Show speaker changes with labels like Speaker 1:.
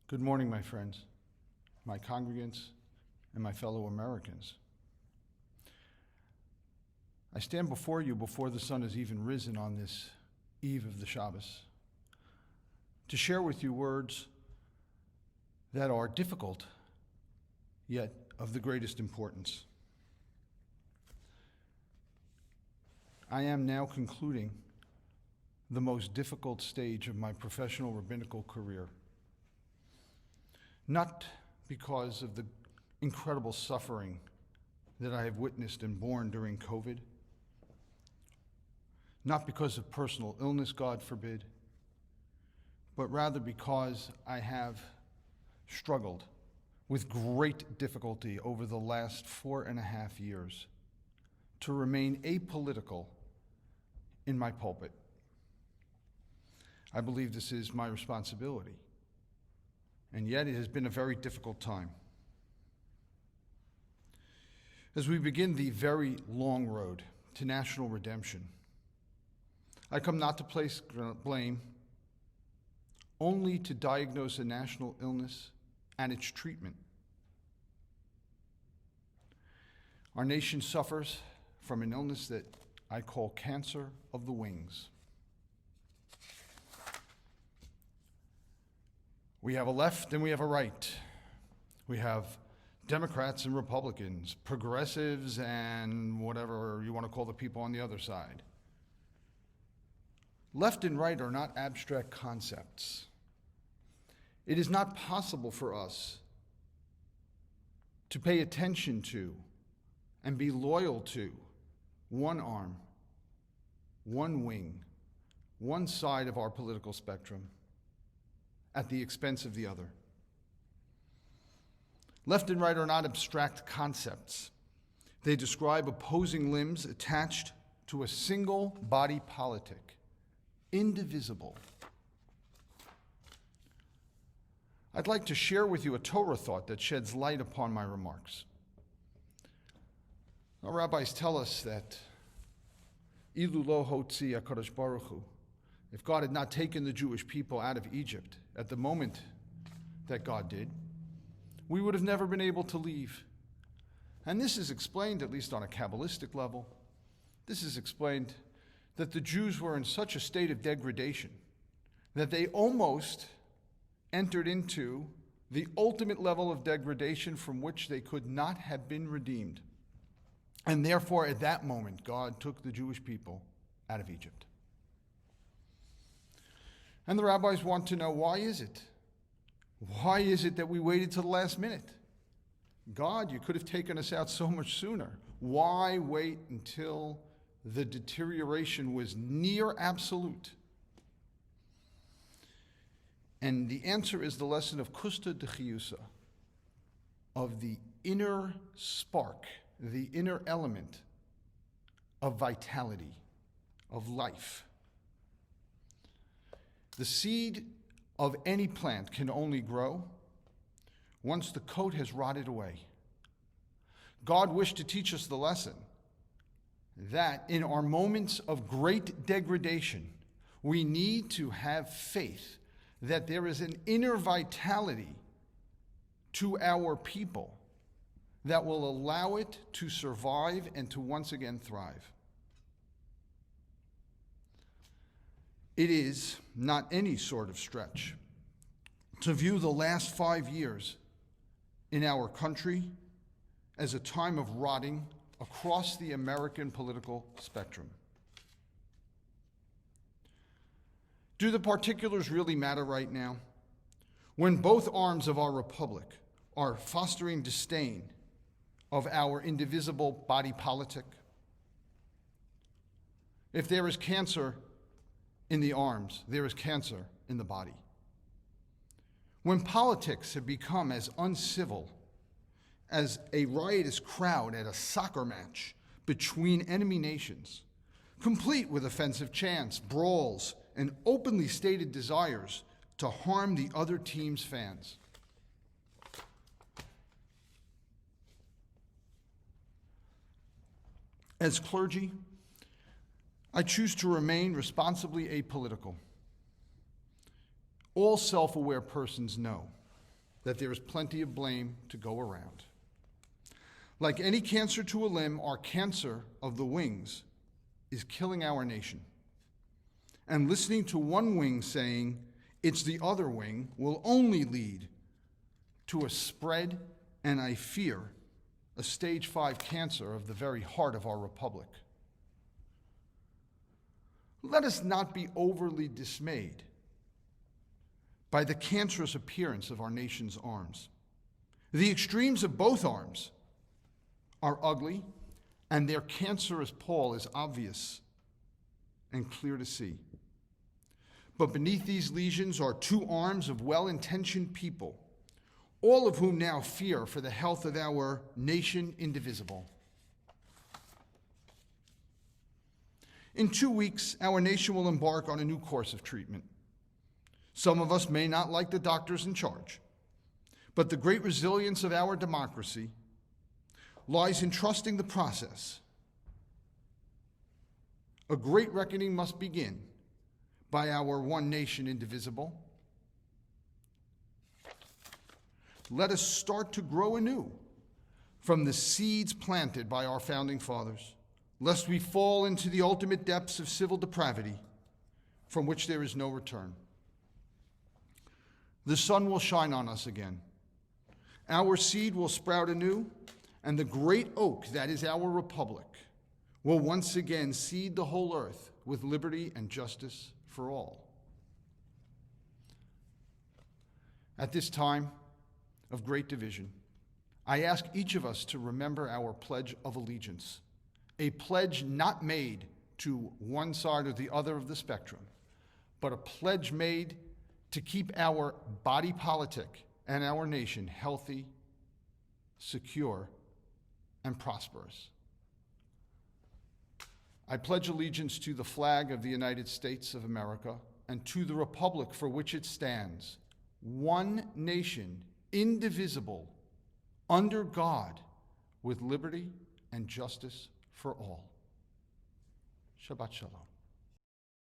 Speaker 1: Good morning, my friends, my congregants, and my fellow Americans. I stand before you before the sun has even risen on this eve of the Shabbos to share with you words that are difficult, yet of the greatest importance. I am now concluding the most difficult stage of my professional rabbinical career. Not because of the incredible suffering that I have witnessed and borne during COVID, not because of personal illness, God forbid, but rather because I have struggled with great difficulty over the last 4.5 years to remain apolitical in my pulpit. I believe this is my responsibility. And yet it has been a very difficult time. As we begin the very long road to national redemption, I come not to place blame, only to diagnose a national illness and its treatment. Our nation suffers from an illness that I call cancer of the wings. We have a left and we have a right. We have Democrats and Republicans, progressives and whatever you want to call the people on the other side. Left and right are not abstract concepts. It is not possible for us to pay attention to and be loyal to one arm, one wing, one side of our political spectrum at the expense of the other. Left and right are not abstract concepts. They describe opposing limbs attached to a single body politic, indivisible. I'd like to share with you a Torah thought that sheds light upon my remarks. Our rabbis tell us that Ilu lo hotzi HaKadosh Baruch Hu, if God had not taken the Jewish people out of Egypt at the moment that God did, we would have never been able to leave. And this is explained, at least on a Kabbalistic level, this is explained that the Jews were in such a state of degradation that they almost entered into the ultimate level of degradation from which they could not have been redeemed. And therefore, at that moment, God took the Jewish people out of Egypt. And the rabbis want to know, why is it? Why is it that we waited till the last minute? God, you could have taken us out so much sooner. Why wait until the deterioration was near absolute? And the answer is the lesson of Kusta de Chiyusa, of the inner spark, the inner element of vitality, of life. The seed of any plant can only grow once the coat has rotted away. God wished to teach us the lesson that in our moments of great degradation, we need to have faith that there is an inner vitality to our people that will allow it to survive and to once again thrive. It is not any sort of stretch to view the last 5 years in our country as a time of rotting across the American political spectrum. Do the particulars really matter right now? When both arms of our republic are fostering disdain of our indivisible body politic? If there is cancer in the arms, there is cancer in the body. When politics have become as uncivil as a riotous crowd at a soccer match between enemy nations, complete with offensive chants, brawls, and openly stated desires to harm the other team's fans. As clergy, I choose to remain responsibly apolitical. All self-aware persons know that there is plenty of blame to go around. Like any cancer to a limb, our cancer of the wings is killing our nation. And listening to one wing saying it's the other wing will only lead to a spread and, I fear, a stage 5 cancer of the very heart of our republic. Let us not be overly dismayed by the cancerous appearance of our nation's arms. The extremes of both arms are ugly, and their cancerous pall is obvious and clear to see. But beneath these lesions are 2 arms of well-intentioned people, all of whom now fear for the health of our nation indivisible. In 2 weeks, our nation will embark on a new course of treatment. Some of us may not like the doctors in charge, but the great resilience of our democracy lies in trusting the process. A great reckoning must begin by our one nation indivisible. Let us start to grow anew from the seeds planted by our founding fathers, lest we fall into the ultimate depths of civil depravity from which there is no return. The sun will shine on us again. Our seed will sprout anew, and the great oak that is our republic will once again seed the whole earth with liberty and justice for all. At this time of great division, I ask each of us to remember our pledge of allegiance, a pledge not made to one side or the other of the spectrum, but a pledge made to keep our body politic and our nation healthy, secure, and prosperous. I pledge allegiance to the flag of the United States of America and to the republic for which it stands, one nation, indivisible, under God, with liberty and justice for all. Shabbat Shalom.